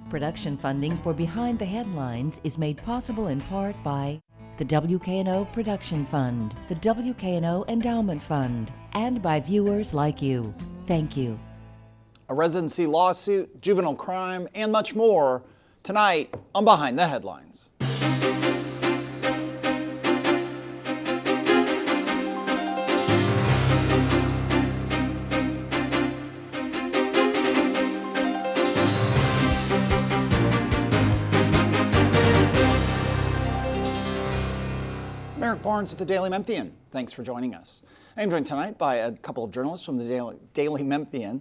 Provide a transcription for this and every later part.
Production funding for Behind the Headlines is made possible in part by the WKNO Production Fund, the WKNO Endowment Fund, and by viewers like you. Thank you. A residency lawsuit, juvenile crime, and much more tonight on Behind the Headlines. Merrick Barnes with the Daily Memphian. Thanks for joining us. I'm joined tonight by a couple of journalists from the Daily Memphian.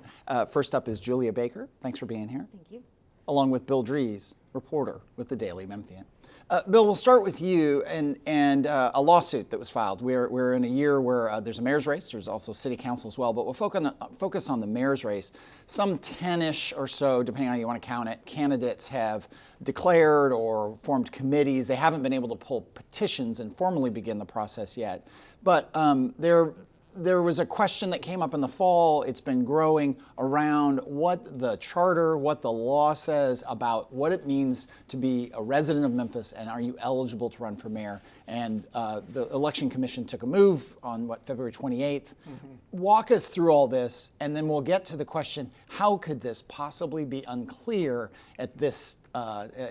First up is Julia Baker. Thanks for being here. Thank you. Along with Bill Dries, reporter with the Daily Memphian. Bill, we'll start with you and a lawsuit that was filed. We're in a year where there's a mayor's race. There's also city council as well, but we'll focus on the mayor's race. Some 10-ish or so, depending on how you want to count it, candidates have declared or formed committees. They haven't been able to pull petitions and formally begin the process yet. But there was a question that came up in the fall. It's been growing around what the charter, what the law says about what it means to be a resident of Memphis, and are you eligible to run for mayor? And the Election Commission took a move on, February 28th. Mm-hmm. Walk us through all this, and then we'll get to the question, how could this possibly be unclear at this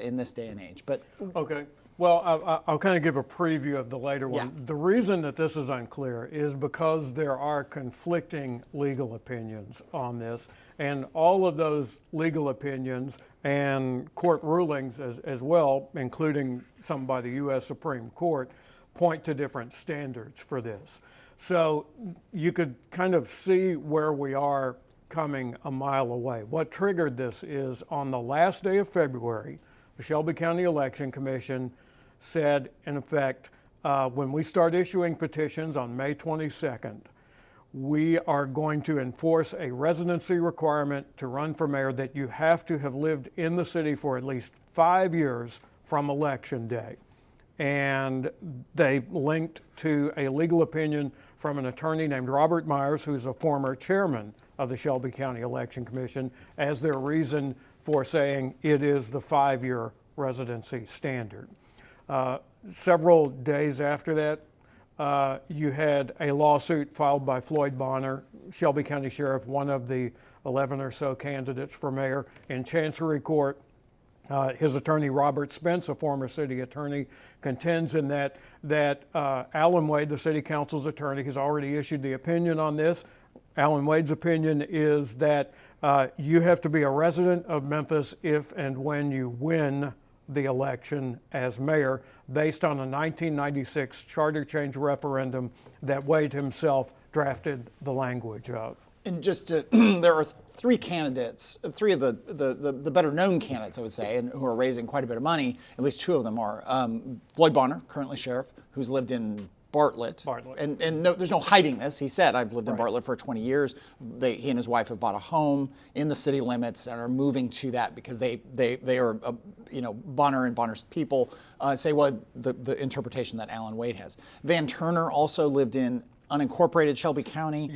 in this day and age? But okay. Well, I'll kind of give a preview of the later one. Yeah. The reason that this is unclear is because there are conflicting legal opinions on this, and all of those legal opinions and court rulings as well, including some by the U.S. Supreme Court, point to different standards for this. So you could kind of see where we are coming a mile away. What triggered this is on the last day of February, the Shelby County Election Commission said, in effect, when we start issuing petitions on May 22nd, we are going to enforce a residency requirement to run for mayor that you have to have lived in the city for at least 5 years from election day. And they linked to a legal opinion from an attorney named Robert Myers, who's a former chairman of the Shelby County Election Commission, as their reason for saying it is the 5-year residency standard. Several days after that, you had a lawsuit filed by Floyd Bonner, Shelby County Sheriff, one of the 11 or so candidates for mayor, in Chancery Court. His attorney, Robert Spence, a former city attorney, contends in that Alan Wade, the city council's attorney, has already issued the opinion on this. Alan Wade's opinion is that you have to be a resident of Memphis if and when you win the election as mayor, based on a 1996 charter change referendum that Wade himself drafted the language of. And just to, there are three candidates, three of the better known candidates, I would say, and who are raising quite a bit of money. At least two of them are. Floyd Bonner, currently sheriff, who's lived in Bartlett. And no, there's no hiding this. He said, I've lived in Bartlett for 20 years. He and his wife have bought a home in the city limits and are moving to that because they are, Bonner and Bonner's people say, well, the interpretation that Alan Wade has. Van Turner also lived in unincorporated Shelby County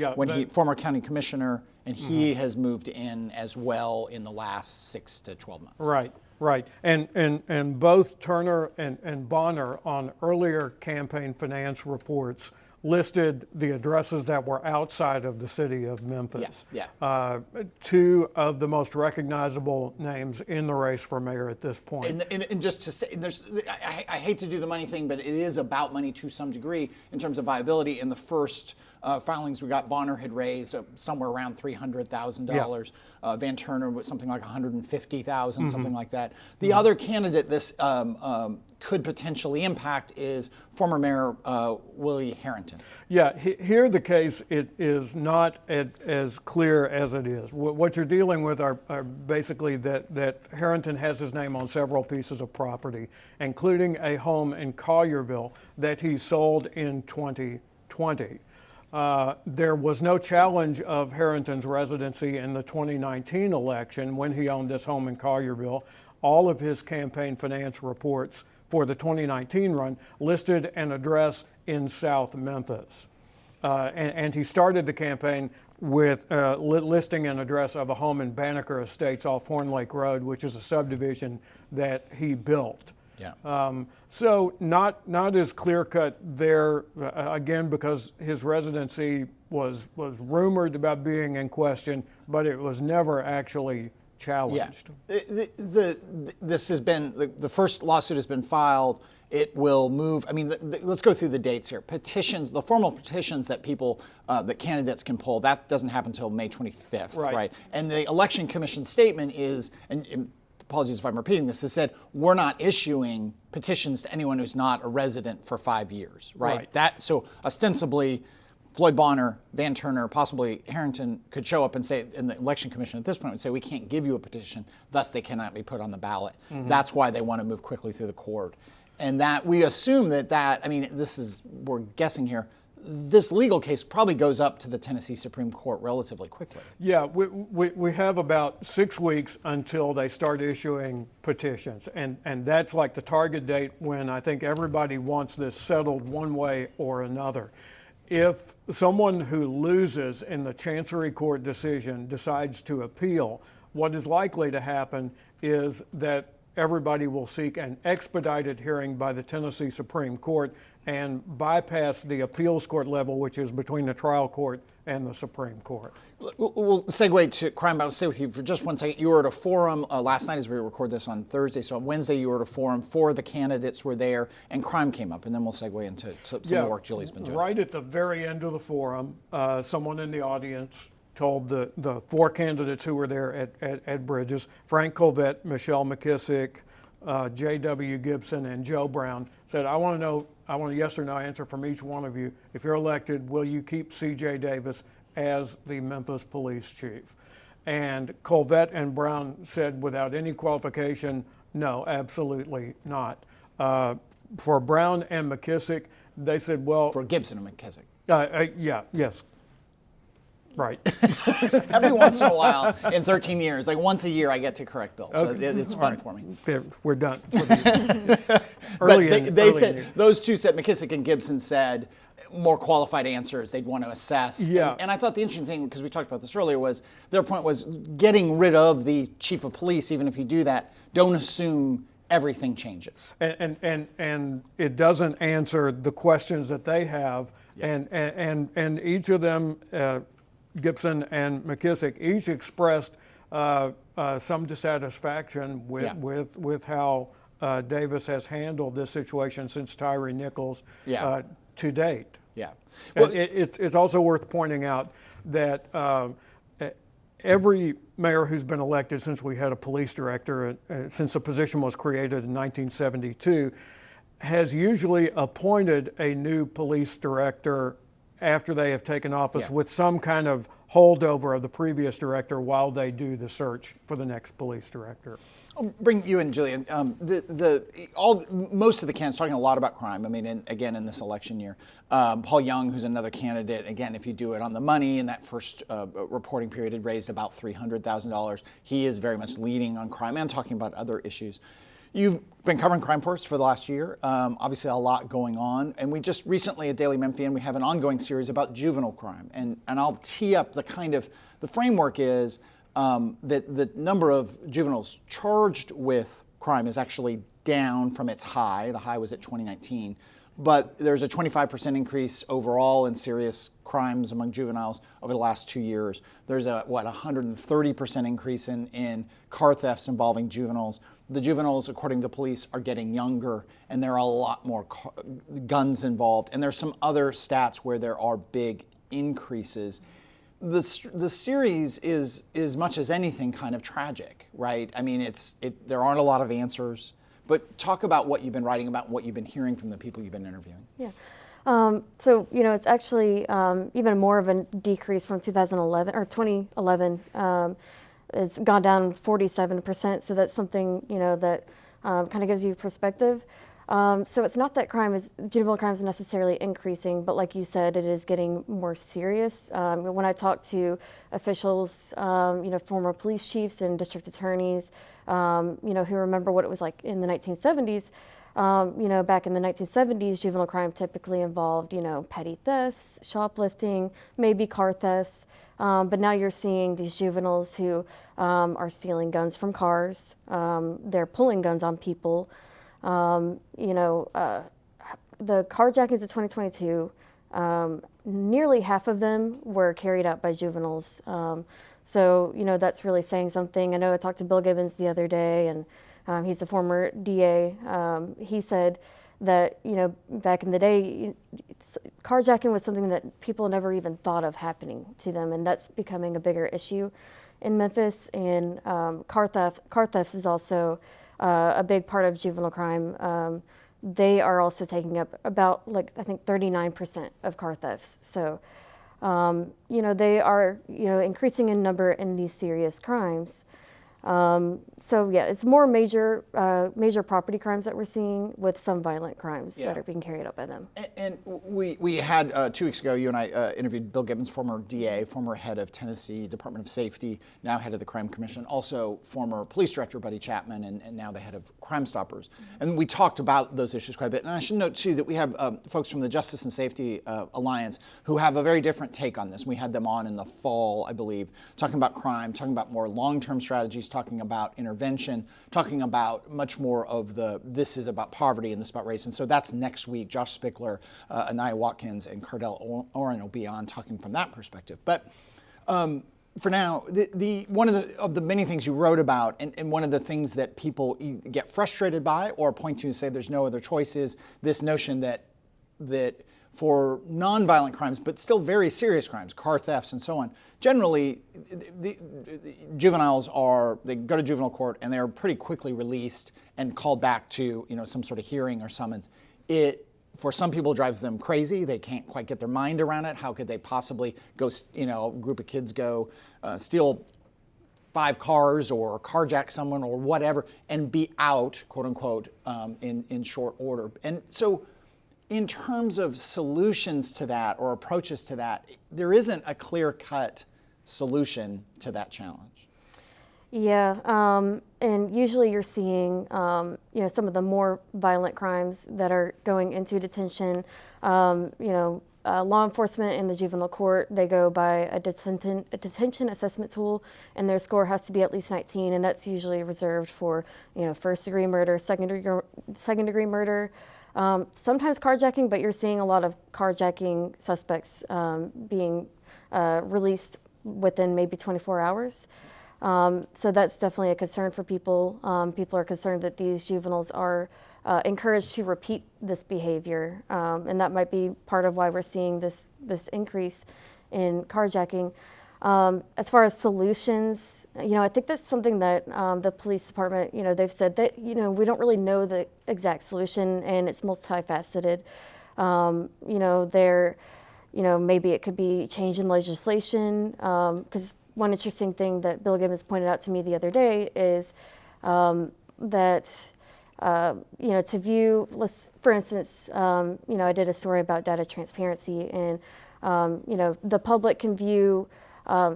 former county commissioner, and he has moved in as well in the last 6 to 12 months. Right, and both Turner and Bonner on earlier campaign finance reports listed the addresses that were outside of the city of Memphis. Two of the most recognizable names in the race for mayor at this point. And just to say, I hate to do the money thing, but it is about money to some degree in terms of viability. In the first filings we got, Bonner had raised somewhere around $300,000. Van Turner was something like $150,000, something like that. The other candidate this could potentially impact is former Mayor Willie Harrington. Yeah, here the case it is not as clear as it is. What you're dealing with are basically that Harrington has his name on several pieces of property, including a home in Collierville that he sold in 2020. There was no challenge of Harrington's residency in the 2019 election when he owned this home in Collierville. All of his campaign finance reports for the 2019 run listed an address in South Memphis. And he started the campaign with listing an address of a home in Banneker Estates off Horn Lake Road, which is a subdivision that he built. Yeah. So not as clear cut there, again, because his residency was rumored about being in question, but it was never actually challenged. Yeah. This has been, the first lawsuit has been filed. It will move. I mean, let's go through the dates here. Petitions, the formal petitions that people, that candidates can pull, that doesn't happen until May 25th, right? And the Election Commission statement is, and apologies if I'm repeating this, it said, we're not issuing petitions to anyone who's not a resident for 5 years, right? So ostensibly, Floyd Bonner, Van Turner, possibly Harrington could show up and say, and the Election Commission at this point would say, we can't give you a petition, thus they cannot be put on the ballot. That's why they want to move quickly through the court. And that we assume I mean, we're guessing here, this legal case probably goes up to the Tennessee Supreme Court relatively quickly. Yeah, we have about 6 weeks until they start issuing petitions. And that's like the target date when I think everybody wants this settled one way or another. If someone who loses in the Chancery Court decision decides to appeal, what is likely to happen is that everybody will seek an expedited hearing by the Tennessee Supreme Court and bypass the appeals court level, which is between the trial court and the Supreme Court. We'll segue to crime, but I'll stay with you for just 1 second. You were at a forum last night as we record this on Thursday, so on Wednesday you were at a forum, 4 of the candidates were there, and crime came up, and then we'll segue into some of the work Julie's been doing. Right at the very end of the forum, someone in the audience told the 4 candidates who were there at Bridges, Frank Colvett, Michelle McKissick, J.W. Gibson, and Joe Brown, said, I want a yes or no answer from each one of you. If you're elected, will you keep C.J. Davis as the Memphis police chief? And Colvett and Brown said without any qualification, no, absolutely not. For Brown and McKissick, they said, well... For Gibson and McKissick. Yes. Right. Every once in a while, in 13 years, like once a year, I get to correct Bill. So it's fun for me. We're done. Those two said, McKissick and Gibson said, more qualified answers they'd want to assess. Yeah. And I thought the interesting thing, because we talked about this earlier, was their point was getting rid of the chief of police, even if you do that, don't assume everything changes. And it doesn't answer the questions that they have. Yeah. And each of them, Gibson and McKissick, each expressed some dissatisfaction with how Davis has handled this situation since Tyree Nichols to date. Yeah. Well, it's also worth pointing out that every mayor who's been elected since we had a police director, since the position was created in 1972, has usually appointed a new police director after they have taken office with some kind of holdover of the previous director while they do the search for the next police director. I'll bring you in, Julian. Most of the candidates talking a lot about crime. I mean, again, in this election year, Paul Young, who's another candidate. Again, if you do it on the money, in that first reporting period, had raised about $300,000. He is very much leading on crime and talking about other issues. You've been covering crime for us for the last year. Obviously, a lot going on, and we just recently at Daily Memphian we have an ongoing series about juvenile crime, and I'll tee up the framework is. That the number of juveniles charged with crime is actually down from its high. The high was at 2019. But there's a 25% increase overall in serious crimes among juveniles over the last 2 years. There's a 130% increase in car thefts involving juveniles. The juveniles, according to police, are getting younger, and there are a lot more guns involved. And there's some other stats where there are big increases. The series is, as much as anything, kind of tragic, right? I mean, there aren't a lot of answers, but talk about what you've been writing about, what you've been hearing from the people you've been interviewing. Yeah. So, it's actually even more of a decrease from 2011. It's gone down 47%, so that's something, that kind of gives you perspective. So it's not that juvenile crime is necessarily increasing, but like you said, it is getting more serious. When I talk to officials, former police chiefs and district attorneys, who remember what it was like in the 1970s, Back in the 1970s, juvenile crime typically involved, petty thefts, shoplifting, maybe car thefts. But now you're seeing these juveniles who are stealing guns from cars. They're pulling guns on people. The carjackings of 2022, nearly half of them were carried out by juveniles. So that's really saying something. I know I talked to Bill Gibbons the other day, and he's a former DA. He said that, back in the day, carjacking was something that people never even thought of happening to them, and that's becoming a bigger issue in Memphis. And car thefts is also a big part of juvenile crime. They are also taking up about, I think 39% of car thefts. So, they are, increasing in number in these serious crimes. It's more major property crimes that we're seeing, with some violent crimes that are being carried out by them. And we had 2 weeks ago, you and I interviewed Bill Gibbons, former DA, former head of Tennessee Department of Safety, now head of the Crime Commission, also former police director Buddy Chapman, and now the head of Crime Stoppers. And we talked about those issues quite a bit. And I should note too that we have folks from the Justice and Safety Alliance who have a very different take on this. We had them on in the fall, I believe, talking about crime, talking about more long-term strategies, talking about intervention, talking about much more of this is about poverty and this is about race. And so that's next week. Josh Spickler, Anaya Watkins, and Cardell Oren will be on talking from that perspective. But for now, one of the many things you wrote about, and one of the things that people get frustrated by or point to and say there's no other choice, is this notion that for nonviolent crimes, but still very serious crimes, car thefts and so on, generally the juveniles they go to juvenile court and they're pretty quickly released and called back to some sort of hearing or summons. It, for some people, drives them crazy. They can't quite get their mind around it. How could they possibly go, a group of kids go steal 5 cars or carjack someone or whatever and be out, quote unquote, in short order. And so, in terms of solutions to that or approaches to that, there isn't a clear-cut solution to that challenge. Yeah, and usually you're seeing, some of the more violent crimes that are going into detention. Law enforcement in the juvenile court, they go by a detention assessment tool, and their score has to be at least 19, and that's usually reserved for, first-degree murder, second-degree murder. Sometimes carjacking, but you're seeing a lot of carjacking suspects being released within maybe 24 hours. So that's definitely a concern for people. People are concerned that these juveniles are encouraged to repeat this behavior, and that might be part of why we're seeing this increase in carjacking. As far as solutions, I think that's something that the police department, they've said that, we don't really know the exact solution, and it's multifaceted. Maybe it could be change in legislation, because one interesting thing that Bill Gibbons pointed out to me the other day is that, to view, for instance, I did a story about data transparency, and, the public can view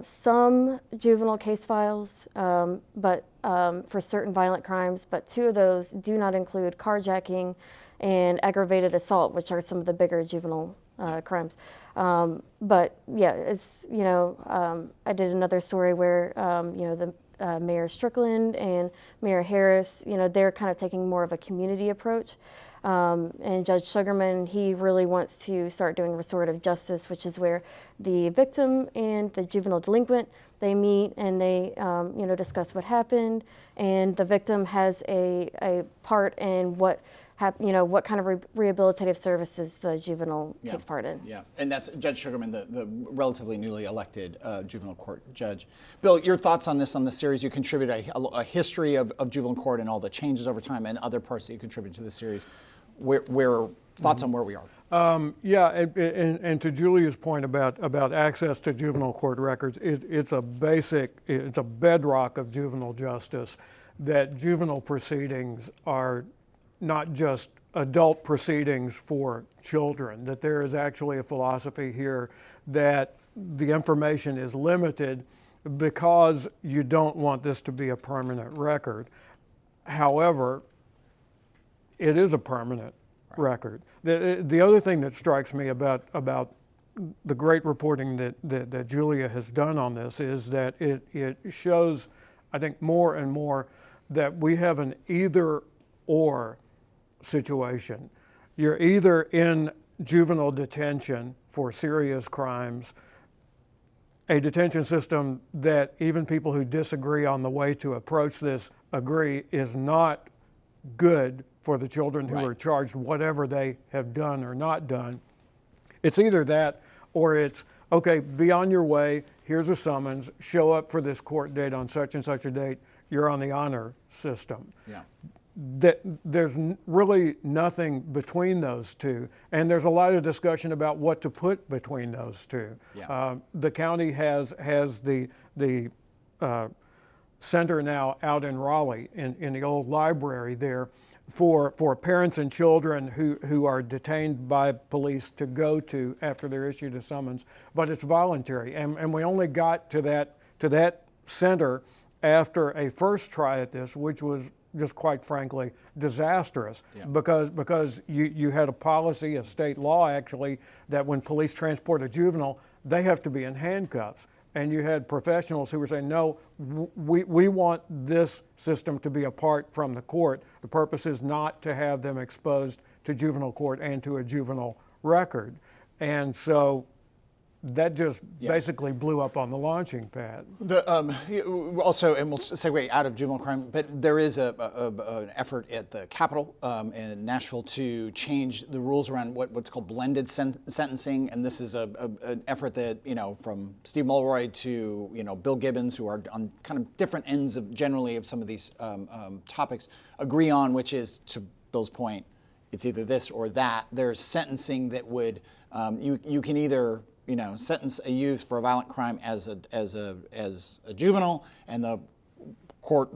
some juvenile case files, but for certain violent crimes, but 2 of those do not include carjacking and aggravated assault, which are some of the bigger juvenile crimes. But yeah, it's, I did another story where, the Mayor Strickland and Mayor Harris, they're kind of taking more of a community approach. And Judge Sugarman, he really wants to start doing restorative justice, which is where the victim and the juvenile delinquent, they meet and they, discuss what happened, and the victim has a part in what kind of rehabilitative services the juvenile takes part in. Yeah, and that's Judge Sugarman, the relatively newly elected juvenile court judge. Bill, your thoughts on this series? You contribute a history of juvenile court and all the changes over time, and other parts that you contribute to the series. Where thoughts on where we are? And to Julia's point about access to juvenile court records, it's a bedrock of juvenile justice that juvenile proceedings are not just adult proceedings for children, that there is actually a philosophy here that the information is limited because you don't want this to be a permanent record. However, it is a permanent record. The other thing that strikes me about the great reporting that Julia has done on this is that it shows, I think, more and more that we have an either-or situation. You're either in juvenile detention for serious crimes, a detention system that even people who disagree on the way to approach this agree is not good for the children who are charged, whatever they have done or not done. It's either that or it's, okay, be on your way, here's a summons, show up for this court date on such and such a date, you're on the honor system. Yeah. There's really nothing between those two, and there's a lot of discussion about what to put between those two. Yeah. The county has the center now out in Raleigh in the old library there for parents and children who are detained by police to go to after they're issued a summons, but it's voluntary, and we only got to that center after a first try at this, which was just quite frankly disastrous. Yeah. because you had a policy, a state law actually, that when police transport a juvenile, they have to be in handcuffs. And you had professionals who were saying, no, we want this system to be apart from the court. The purpose is not to have them exposed to juvenile court and to a juvenile record. And so that just basically blew up on the launching pad. Also, and we'll segue out of juvenile crime, but there is an effort at the Capitol in Nashville to change the rules around what's called blended sentencing, and this is an effort that, from Steve Mulroy to, Bill Gibbons, who are on kind of different ends of generally of some of these topics, agree on, which is, to Bill's point, it's either this or that. There's sentencing that would, you can either sentence a youth for a violent crime as a juvenile, and the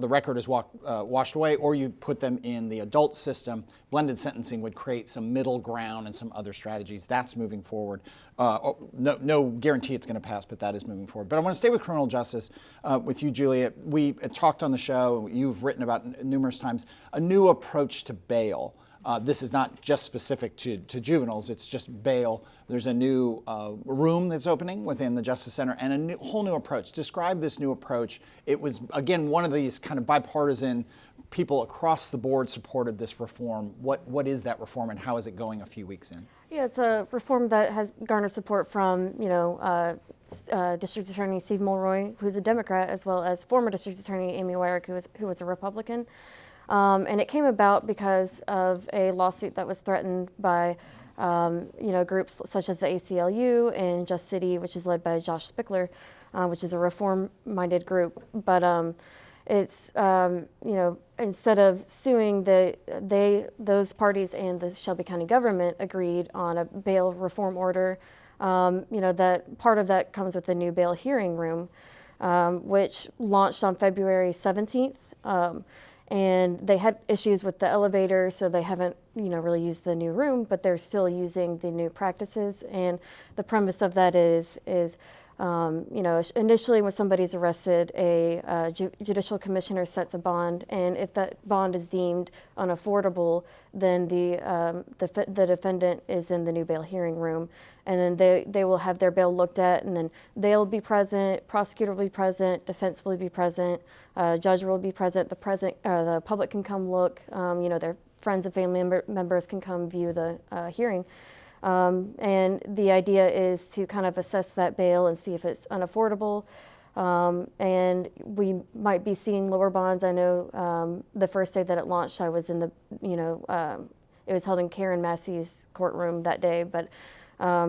record is washed away, or you put them in the adult system. Blended sentencing would create some middle ground and some other strategies. That's moving forward. No guarantee it's going to pass, but that is moving forward. But I want to stay with criminal justice with you, Julia. We talked on the show, you've written about it numerous times, a new approach to bail. This is not just specific to juveniles, it's just bail. There's a new room that's opening within the Justice Center and a whole new approach. Describe this new approach. It was, again, one of these kind of bipartisan people across the board supported this reform. What is that reform and how is it going a few weeks in? Yeah, it's a reform that has garnered support from, District Attorney Steve Mulroy, who's a Democrat, as well as former District Attorney Amy Weirich, who was a Republican. And it came about because of a lawsuit that was threatened by, groups such as the ACLU and Just City, which is led by Josh Spickler, which is a reform-minded group. But it's, instead of suing, those parties and the Shelby County government agreed on a bail reform order. That part of that comes with the new bail hearing room, which launched on February 17th. And they had issues with the elevator, so they haven't, really used the new room, but they're still using the new practices. And the premise of that is initially when somebody's arrested, a judicial commissioner sets a bond, and if that bond is deemed unaffordable, then the defendant is in the new bail hearing room, and then they will have their bail looked at, and then they'll be present, prosecutor will be present, defense will be present, judge will be present, the public can come look, their friends and family members can come view the hearing. And the idea is to kind of assess that bail and see if it's unaffordable. And we might be seeing lower bonds. I know the first day that it launched, I was in it was held in Karen Massey's courtroom that day, but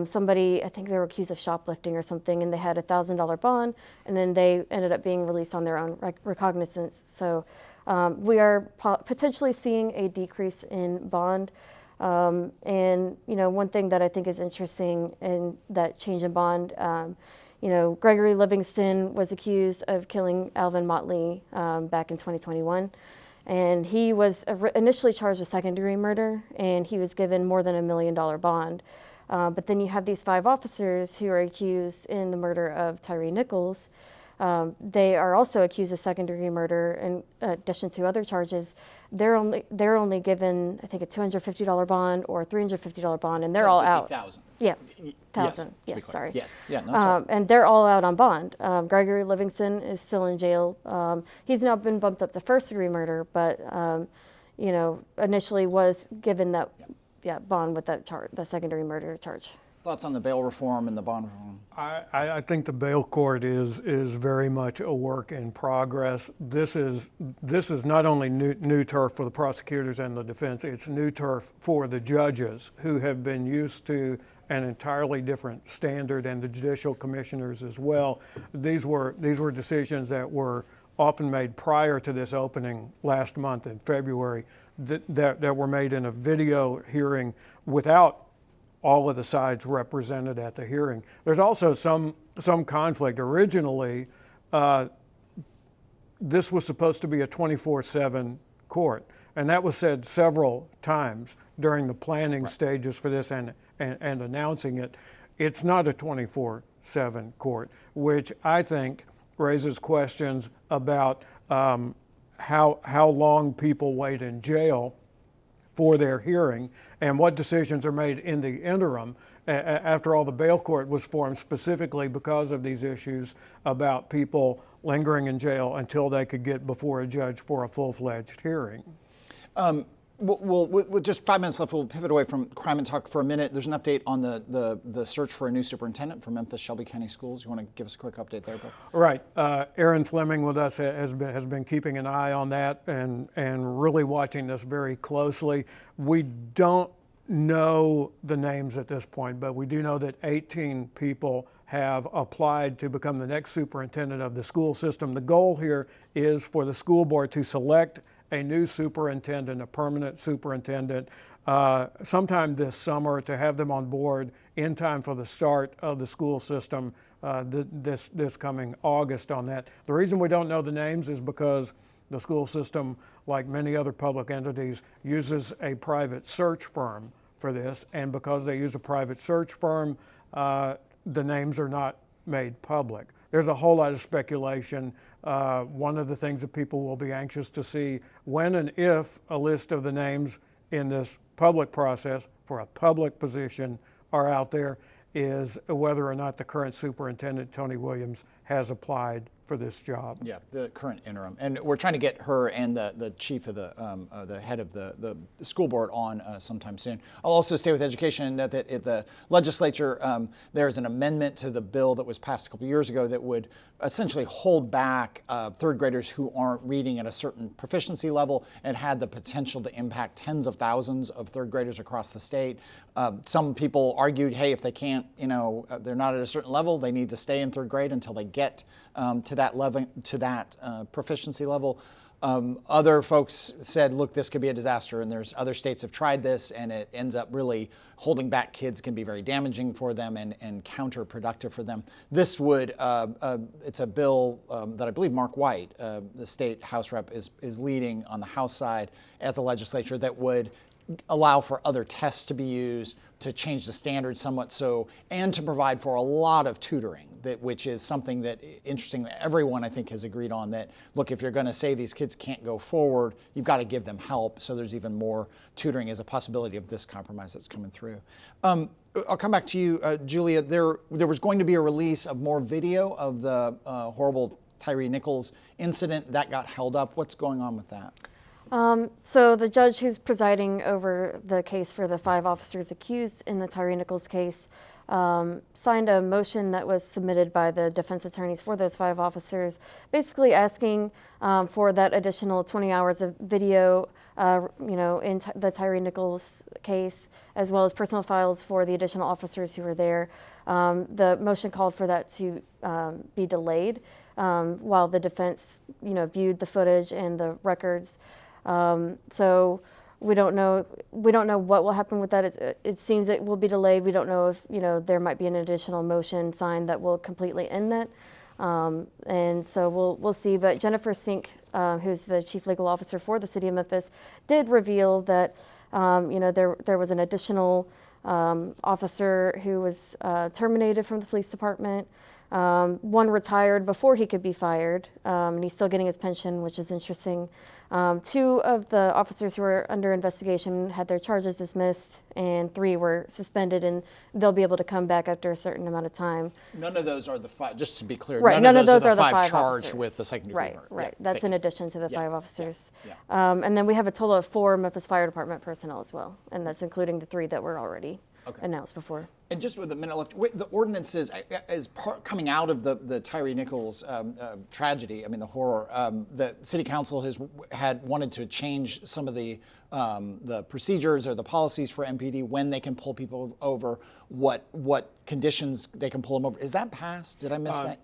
somebody, I think they were accused of shoplifting or something, and they had a $1,000 bond, and then they ended up being released on their own recognizance. So we are potentially seeing a decrease in bond. And one thing that I think is interesting in that change in bond, Gregory Livingston was accused of killing Alvin Motley back in 2021. And he was initially charged with second-degree murder, and he was given more than $1 million bond. But then you have these 5 officers who are accused in the murder of Tyree Nichols, They are also accused of second-degree murder in addition to other charges. They're only given, I think, a $250 bond or a $350 bond, and they're all out. 50,000. Yeah, Yes, thousand. to be Yes, clear. sorry. Yes, yeah, no, sorry. And they're all out on bond. Gregory Livingston is still in jail. He's now been bumped up to first-degree murder, but initially was given that bond with that the second-degree murder charge. Thoughts on the bail reform and the bond reform? I think the bail court is very much a work in progress. This is not only new turf for the prosecutors and the defense, it's new turf for the judges who have been used to an entirely different standard, and the judicial commissioners as well. These were decisions that were often made prior to this opening last month in February that were made in a video hearing without all of the sides represented at the hearing. There's also some conflict. Originally, this was supposed to be a 24/7 court, and that was said several times during the planning stages for this and announcing it. It's not a 24/7 court, which I think raises questions about how long people wait in jail for their hearing and what decisions are made in the interim. After all, the bail court was formed specifically because of these issues about people lingering in jail until they could get before a judge for a full-fledged hearing. With just 5 minutes left, we'll pivot away from crime and talk for a minute. There's an update on the search for a new superintendent for Memphis Shelby County Schools. You want to give us a quick update there, Bill? Right. Aaron Fleming with us has been keeping an eye on that and really watching this very closely. We don't know the names at this point, but we do know that 18 people have applied to become the next superintendent of the school system. The goal here is for the school board to select a new superintendent, a permanent superintendent, sometime this summer, to have them on board in time for the start of the school system this coming August on that. The reason we don't know the names is because the school system, like many other public entities, uses a private search firm for this, and because they use a private search firm, the names are not made public. There's a whole lot of speculation. One of the things that people will be anxious to see when and if a list of the names in this public process for a public position are out there is whether or not the current superintendent, Tony Williams, has applied for this job. Yeah, the current interim. And we're trying to get her and the chief of the head of the school board on sometime soon. I'll also stay with education. That at the legislature, there's an amendment to the bill that was passed a couple years ago that would essentially hold back third graders who aren't reading at a certain proficiency level, and had the potential to impact tens of thousands of third graders across the state. Some people argued, hey, if they can't, they're not at a certain level, they need to stay in third grade until they get to that level, to that proficiency level. Other folks said, look, this could be a disaster, and there's other states have tried this, and it ends up really holding back kids, can be very damaging for them and counterproductive for them. This would, it's a bill that I believe Mark White, the state House rep, is leading on the House side at the legislature, that would allow for other tests to be used, to change the standards somewhat so, and to provide for a lot of tutoring, which is something that, interesting, everyone I think has agreed on, that, look, if you're going to say these kids can't go forward, you've got to give them help. So there's even more tutoring as a possibility of this compromise that's coming through. I'll come back to you, Julia. There was going to be a release of more video of the horrible Tyre Nichols incident. That got held up. What's going on with that? So the judge who's presiding over the case for the 5 officers accused in the Tyre Nichols case signed a motion that was submitted by the defense attorneys for those 5 officers, basically asking for that additional 20 hours of video, in the Tyre Nichols case, as well as personal files for the additional officers who were there. The motion called for that to be delayed while the defense, viewed the footage and the records. So we don't know what will happen with that. It seems it will be delayed. We don't know if there might be an additional motion signed that will completely end that. And so we'll see. But Jennifer Sink, who's the chief legal officer for the city of Memphis, did reveal that there was an additional officer who was terminated from the police department. One retired before he could be fired, and he's still getting his pension, which is interesting. 2 of the officers who are under investigation had their charges dismissed, and 3 were suspended, and they'll be able to come back after a certain amount of time. None of those are the 5, just to be clear, Right, none of those are the 5 5 charged officers. with the second-degree Right, murder. right. Yeah, That's thank in you. addition to the Yeah, 5 officers. yeah. And then we have a total of 4 Memphis Fire Department personnel as well, and that's including the 3 that were already announced before. And just with a minute left, the ordinances, as coming out of the Tyree Nichols tragedy, I mean the horror, the City Council had wanted to change some of the procedures or the policies for MPD when they can pull people over, what conditions they can pull them over. Is that passed? Did I miss that?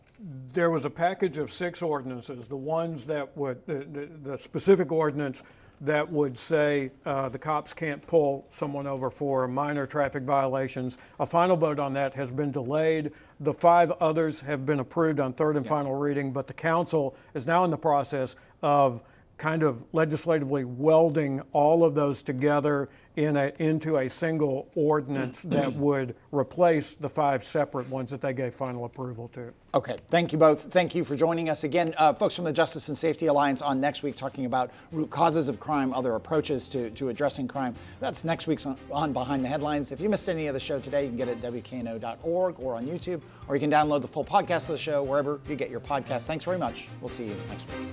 There was a package of 6 ordinances. The ones that would, the specific ordinance that would say the cops can't pull someone over for minor traffic violations. A final vote on that has been delayed. The 5 others have been approved on third and final reading, but the council is now in the process of kind of legislatively welding all of those together into a single ordinance that would replace the 5 separate ones that they gave final approval to. Okay, thank you both. Thank you for joining us again. Folks from the Justice and Safety Alliance on next week talking about root causes of crime, other approaches to addressing crime. That's next week's on Behind the Headlines. If you missed any of the show today, you can get it at WKNO.org or on YouTube, or you can download the full podcast of the show wherever you get your podcasts. Thanks very much. We'll see you next week.